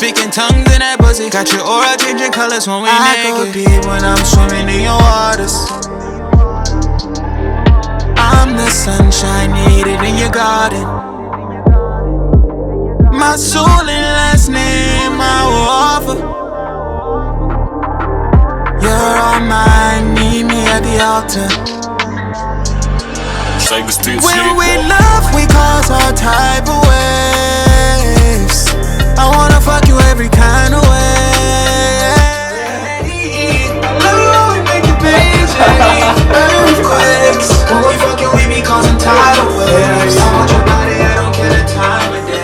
speaking tongues in that pussy. Got your aura changing colors when we naked. I go deep when I'm swimming in your waters. I'm the sunshine needed in your garden. My soul and last name I will offer. You're all mine, meet me at the altar. When we love, we cause all type of waves. I wanna fuck you every kind of way. Love you when we make it big, earthquakes. When we fucking, we be causing tidal waves. I want your body, I don't care the time of day.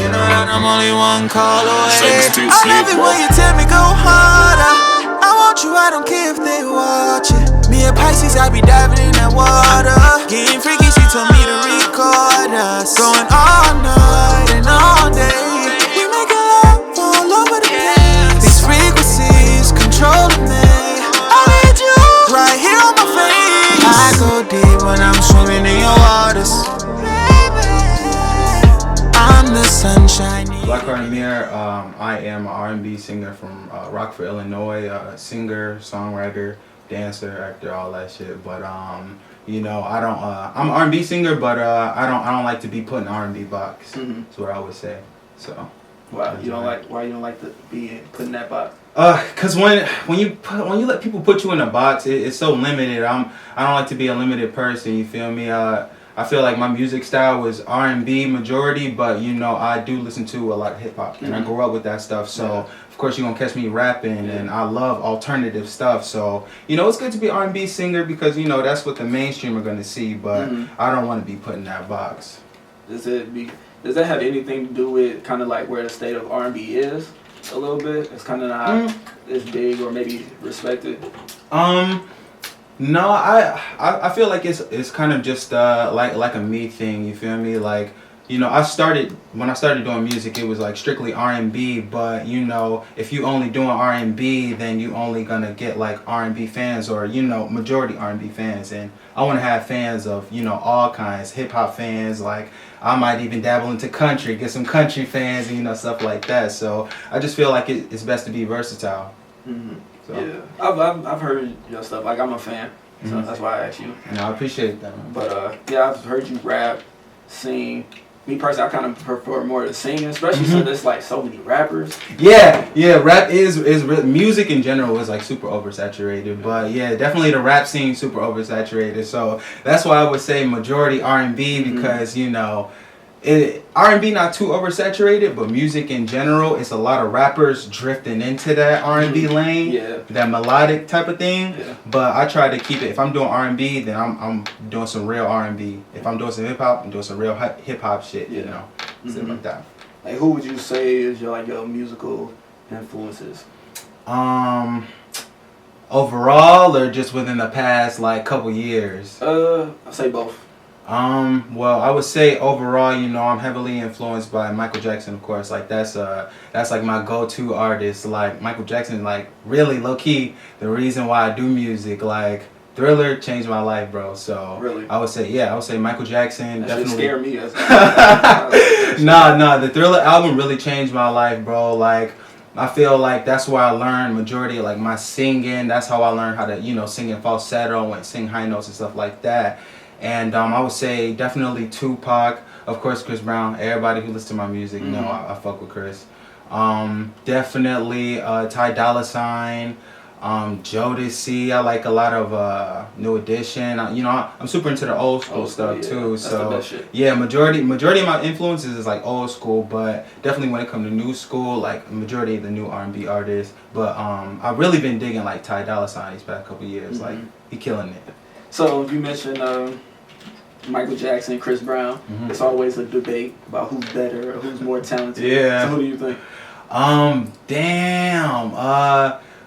You know that I'm only one call away. I love it when you tell me go harder. I want you, I don't care if they watch it. Me and Pisces, I be diving in that water. Getting freaky, she told me to record us. Going all night and all day. We make love all over the place. These frequencies controlling me. I need you right here on my face. I go deep when I'm swimming in your waters. I'm the sunshine. BLKHRT AMiR, I am an R&B singer from Rockford, Illinois. Singer, songwriter, dancer, actor, all that shit. But you know, I don't. I'm an R&B singer, but I don't like to be put in R&B box. That's what I would say. So. Why you don't like to be put in that box? Cause when you let people put you in a box, it's so limited. I don't like to be a limited person. You feel me? I feel like my music style was R&B majority, but you know I do listen to a lot of hip hop, and I grew up with that stuff. So of course you're gonna catch me rapping, and I love alternative stuff. So you know it's good to be an R&B singer because you know that's what the mainstream are gonna see. But I don't want to be put in that box. Does that have anything to do with kind of like where the state of R&B is a little bit? It's kind of not as big or maybe respected. No, I feel like it's kind of just like a me thing. You feel me? Like you know, when I started doing music, it was like strictly R&B. But you know, if you only doing R&B, then you only gonna get like R&B fans or you know majority R&B fans. And I want to have fans of you know all kinds, hip hop fans. Like I might even dabble into country, get some country fans, and you know stuff like that. So I just feel like it's best to be versatile. So. Yeah, I've heard your stuff. Like I'm a fan, so that's why I asked you. No, I appreciate that, man. But yeah, I've heard you rap, sing. Me personally, I kind of prefer more to singing, especially since there's like so many rappers. Yeah, rap is music in general is like super oversaturated, but yeah, definitely the rap scene super oversaturated. So that's why I would say majority R&B because you know. R&B not too oversaturated, but music in general, it's a lot of rappers drifting into that R&B lane, that melodic type of thing. But I try to keep it. If I'm doing R&B, then I'm doing some real R&B. If I'm doing some hip hop, I'm doing some real hip hop shit. You know, stuff like that. Like, who would you say is your musical influences? Overall, or just within the past like couple years? I'll say both. Well, I would say overall, you know, I'm heavily influenced by Michael Jackson, of course. Like that's like my go-to artist. Like Michael Jackson, like really low-key, the reason why I do music. Like Thriller changed my life, bro. So really, I would say Michael Jackson. That definitely scare me. Nah, the Thriller album really changed my life, bro. Like I feel like that's where I learned majority of like my singing. That's how I learned how to, you know, sing in falsetto and sing high notes and stuff like that. And I would say definitely Tupac, of course Chris Brown. Everybody who listens to my music know I fuck with Chris. Definitely Ty Dolla $ign, Jodeci. I like a lot of New Edition. You know, I'm super into the old school stuff too. That's so the best shit. yeah, majority of my influences is like old school, but definitely when it comes to new school, like majority of the new R&B artists. But I've really been digging like Ty Dolla $ign these past couple years. Like he killing it. So you mentioned Michael Jackson, Chris Brown. It's always a debate about who's better or who's more talented. Yeah. So who do you think? Damn.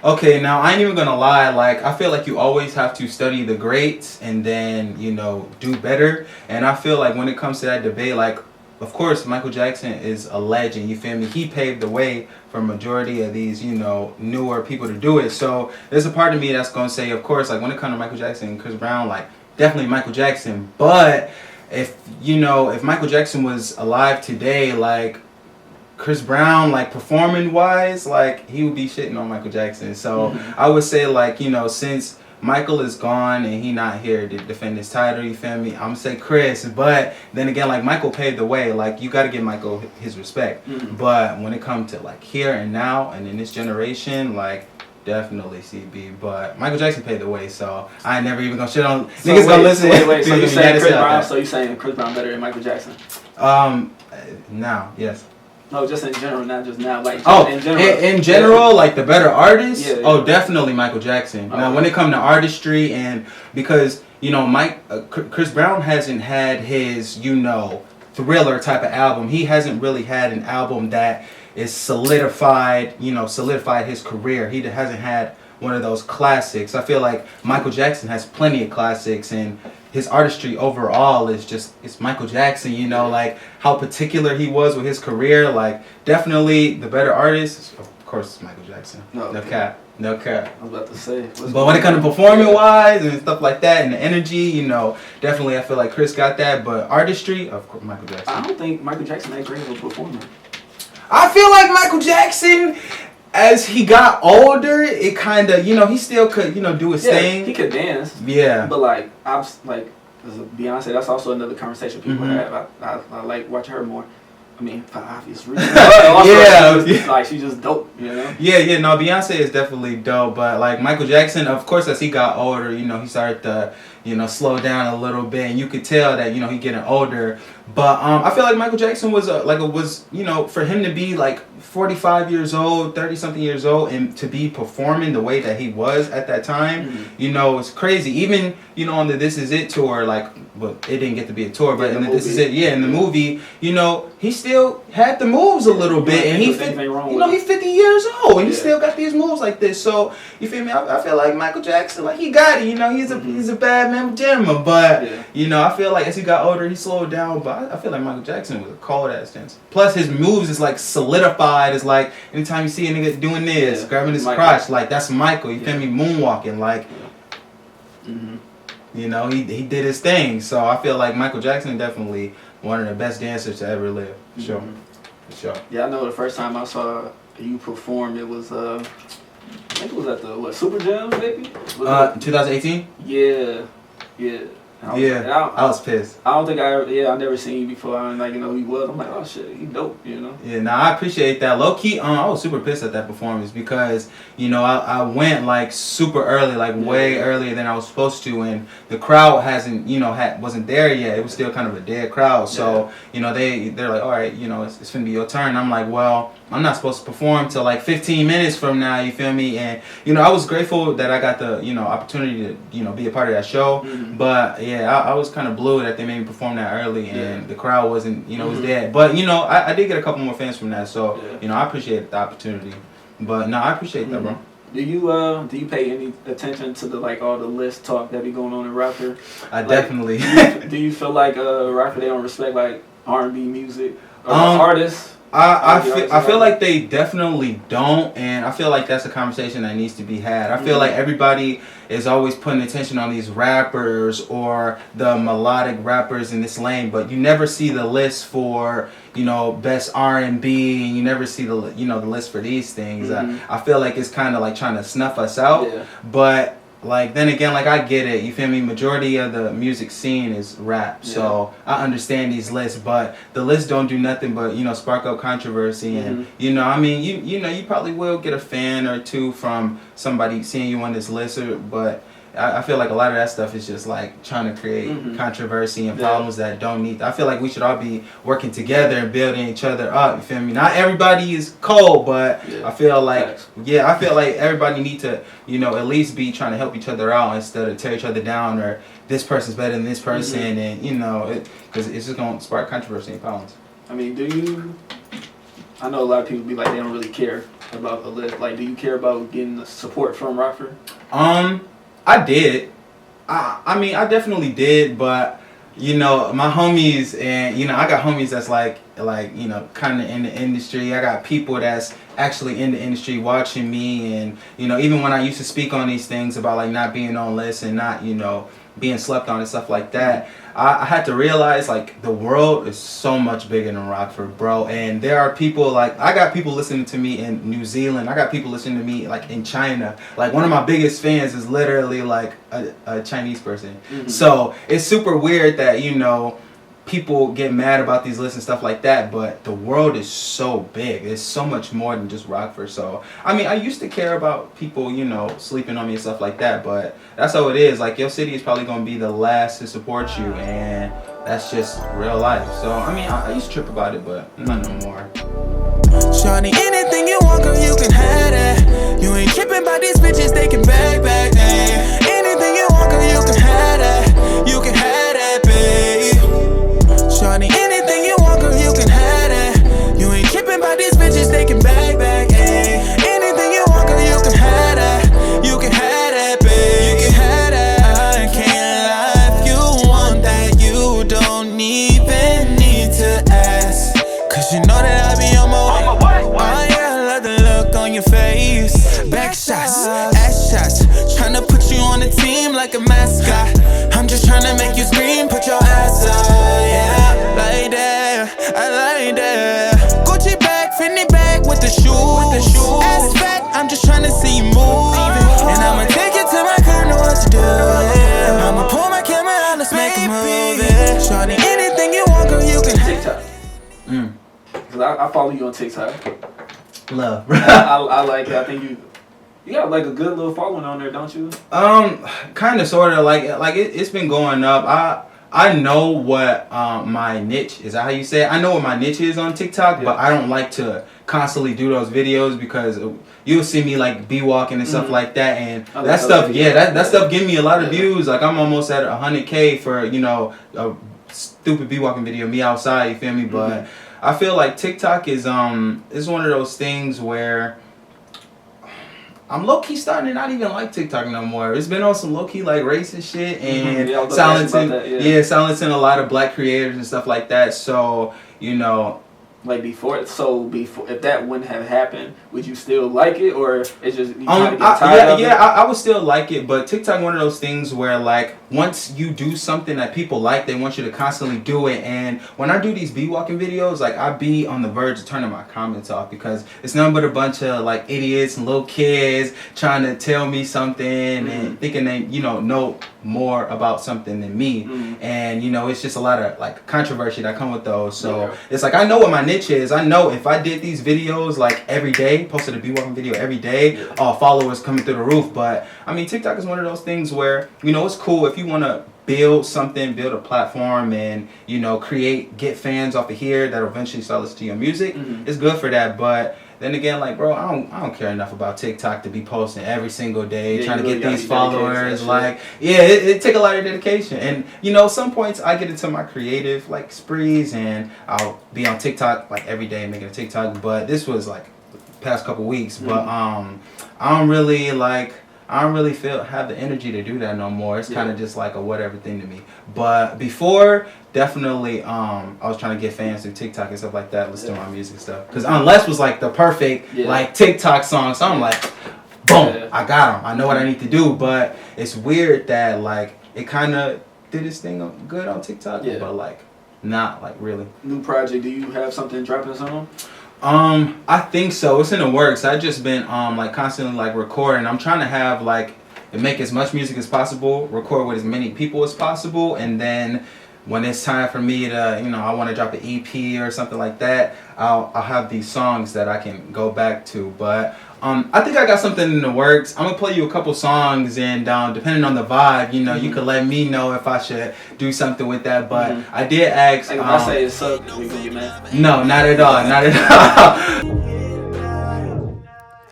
Okay, now I ain't even gonna lie. Like I feel like you always have to study the greats and then you know do better. And I feel like when it comes to that debate, like of course Michael Jackson is a legend. You feel me? He paved the way for majority of these, you know, newer people to do it. So there's a part of me that's gonna say, of course, like when it comes to Michael Jackson and Chris Brown, like definitely Michael Jackson. But if Michael Jackson was alive today, like Chris Brown, like performing wise, like he would be shitting on Michael Jackson. So I would say, like, you know, since Michael is gone and he not here to defend his title, you feel me? I'm gonna say Chris, but then again, like Michael paved the way. Like you got to give Michael his respect. But when it comes to like here and now and in this generation, like definitely CB. But Michael Jackson paved the way, so I ain't never even gonna shit on niggas. Gonna listen. Wait. So you saying Chris Brown? So you saying Chris Brown better than Michael Jackson? Now, yes. No, just in general, not just now. Like in general, like the better artists. Yeah. Oh, definitely Michael Jackson. Now, when it comes to artistry, and because you know, Chris Brown hasn't had his, you know, Thriller type of album. He hasn't really had an album that is solidified. You know, solidified his career. He hasn't had one of those classics. I feel like Michael Jackson has plenty of classics, and his artistry overall is just, it's Michael Jackson, you know, like how particular he was with his career. Like definitely the better artist, of course, it's Michael Jackson. No cap. I was about to say. But when it comes to performing wise and stuff like that and the energy, you know, definitely I feel like Chris got that. But artistry, of course, Michael Jackson. I don't think Michael Jackson that great of a performer. I feel like Michael Jackson, as he got older, it kind of, you know, he still could, you know, do his thing. He could dance. Yeah. But like, as a Beyonce, that's also another conversation people have. I like watching her more. I mean, for obvious reasons. Like she's just dope, you know. Yeah. No, Beyonce is definitely dope, but like Michael Jackson, of course, as he got older, you know, he started to, you know, slow down a little bit, and you could tell that, you know, he getting older. But I feel like Michael Jackson was you know, for him to be like 45 years old, 30 something years old, and to be performing the way that he was at that time, you know, it's crazy. Even, you know, on the This Is It tour, like, well, it didn't get to be a tour, but in the This Is It, in the movie, you know, he still had the moves a little bit, and he's 50 years old, and he still got these moves like this. So you feel me? I feel like Michael Jackson, like he got it. You know, he's a bad man gentleman, but you know, I feel like as he got older, he slowed down. But I feel like Michael Jackson was a cold ass dancer. Plus, his moves is like solidified. It's like anytime you see a nigga doing this, grabbing his crotch, like that's Michael. You feel me? Moonwalking, like. You know, he did his thing. So I feel like Michael Jackson definitely one of the best dancers to ever live. For sure. For sure. Yeah, I know the first time I saw you perform, it was I think it was at the Super Jam, maybe? 2018? Yeah. I was pissed. I don't think I never seen you before. I didn't like, you know who he was. I'm like, oh shit, he dope, you know. Yeah, nah, I appreciate that. Low key, I was super pissed at that performance because, you know, I went like super early, like way earlier than I was supposed to, and the crowd wasn't there yet. It was still kind of a dead crowd. So, you know, they're like, all right, you know, it's gonna be your turn. I'm like, well, I'm not supposed to perform till like 15 minutes from now, you feel me? And, you know, I was grateful that I got the, you know, opportunity to, you know, be a part of that show. But yeah, I was kind of blew that they made me perform that early, and the crowd wasn't, you know, was dead. But, you know, I did get a couple more fans from that, so, you know, I appreciate the opportunity. But no, I appreciate that, bro. Do you pay any attention to the like all the list talk that be going on in rapper? I definitely. Do you feel like rapper they don't respect like R&B music or artists? I feel like they definitely don't, and I feel like that's a conversation that needs to be had. I feel like everybody is always putting attention on these rappers or the melodic rappers in this lane, but you never see the list for, you know, best R&B, and you never see the, you know, the list for these things. I feel like it's kind of like trying to snuff us out, but like then again, like I get it, you feel me? Majority of the music scene is rap, so I understand these lists, but the lists don't do nothing but, you know, spark up controversy, and you know, I mean, you know, you probably will get a fan or two from somebody seeing you on this list, but I feel like a lot of that stuff is just like trying to create controversy and problems that don't need. I feel like we should all be working together and building each other up. You feel me? Not everybody is cold, but I feel like everybody need to, you know, at least be trying to help each other out instead of tear each other down, or this person's better than this person, and you know, because it's just gonna spark controversy and problems. I mean, I know a lot of people be like they don't really care about the list. Like, do you care about getting the support from Rockford? I did. I mean, I definitely did, but, you know, my homies, and, you know, I got homies that's like, you know, kind of in the industry. I got people that's actually in the industry watching me, and, you know, even when I used to speak on these things about, like, not being on lists and not, you know, being slept on and stuff like that. I had to realize like the world is so much bigger than Rockford, bro. And there are people like, I got people listening to me in New Zealand. I got people listening to me like in China. Like one of my biggest fans is literally like a Chinese person. So it's super weird that, you know, people get mad about these lists and stuff like that, but the world is so big. It's so much more than just Rockford. So I mean, I used to care about people, you know, sleeping on me and stuff like that, but that's how it is. Like your city is probably going to be the last to support you, and that's just real life. So I mean, I used to trip about it, but not no more. Shawty, anything you want, girl, you can have that. You ain't tripping by these bitches, they can back. Anything you want, girl, you can have that. You can have that, babe. Shawty, anything you want, girl, you can have that. You ain't tripping by these bitches, they can back. Anything you want, girl, you can have that. You can have that, babe. You can have that. I can't lie, if you want that, you don't even need to ask. Cause you know that I be on my way. Oh yeah, I love the look on your face. Back shots, ass shots, tryna put you on the team like a mascot. I'm just tryna make you scream, put your ass up, yeah. Like that, I like that. Gucci bag, Fendi bag with the shoes. Ass fat, I'm just tryna see you move. And I'ma take you to my crib, know what to do, yeah. I'ma pull my camera out, let's make a movie. Shawty, anything you want, girl, you can TikTok. Cause I follow you on TikTok. Love. I like it. I think you got like a good little following on there, don't you? Kind of, sort of. Like it's been going up. I know what my niche is. That how you say it? I know what my niche is on TikTok, but I don't like to constantly do those videos because you'll see me like be walking and stuff like that, and that stuff. That stuff give me a lot of views. Like I'm almost at 100K for, you know, a stupid be walking video, me outside. You feel me? But I feel like TikTok is one of those things where I'm low-key starting to not even like TikTok no more. It's been on some low-key like racist shit and silencing a lot of black creators and stuff like that. So, you know, like before, if that wouldn't have happened, would you still like it, or it's just you kind of get tired of it? I would still like it, but TikTok one of those things where like once you do something that people like, they want you to constantly do it. And when I do these bee walking videos, like I be on the verge of turning my comments off because it's nothing but a bunch of like idiots and little kids trying to tell me something and thinking they, you know more about something than me. And you know, it's just a lot of like controversy that come with those. So it's like I know what my niche is. I know if I did these videos like every day, posted a bee walking video every day, followers coming through the roof. But I mean, TikTok is one of those things where, you know, it's cool if you want to build something, build a platform, and, you know, get fans off of here that eventually start listening to your music. It's good for that. But then again, like, bro, I don't care enough about TikTok to be posting every single day, trying to get these followers. Like, it take a lot of dedication. And, you know, some points I get into my creative, like, sprees, and I'll be on TikTok, like, every day making a TikTok. But this was, like, past couple weeks. But I don't really have the energy to do that no more. It's kind of just like a whatever thing to me. But before, definitely, I was trying to get fans through TikTok and stuff like that, listen to my music and stuff. Because Unless was like the perfect like TikTok song. So I'm like, boom, I got them. I know what I need to do. But it's weird that like it kind of did its thing good on TikTok, but like not like really. New project? Do you have something dropping soon? I think so. It's in the works. I've just been like constantly like recording. I'm trying to have like make as much music as possible, record with as many people as possible, and then when it's time for me to, you know, I want to drop an EP or something like that, I'll have these songs that I can go back to. But I think I got something in the works. I'm gonna play you a couple songs, and depending on the vibe, you know, you could let me know if I should do something with that. But I did ask. Like if I say it's up, we gonna get mad? No, not at all. Not at all.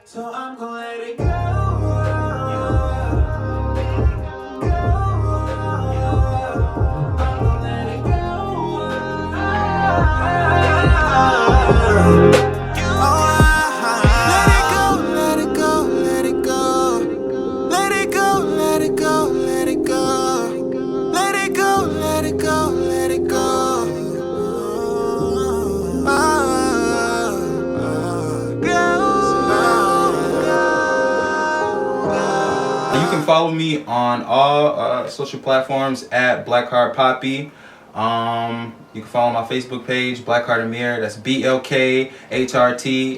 So I'm gonna let it go. follow me on all social platforms at BLKHRT Poppy. You can follow my Facebook page, BLKHRT AMiR. That's BLKHRT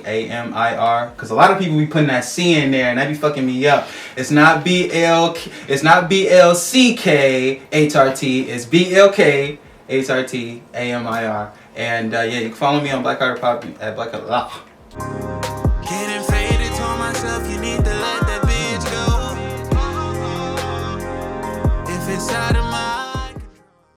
AMiR. Because a lot of people be putting that C in there, and that be fucking me up. It's not BLCKHRT. It's BLKHRT AMiR. And yeah, you can follow me on BLKHRT Poppy at BLKHRT.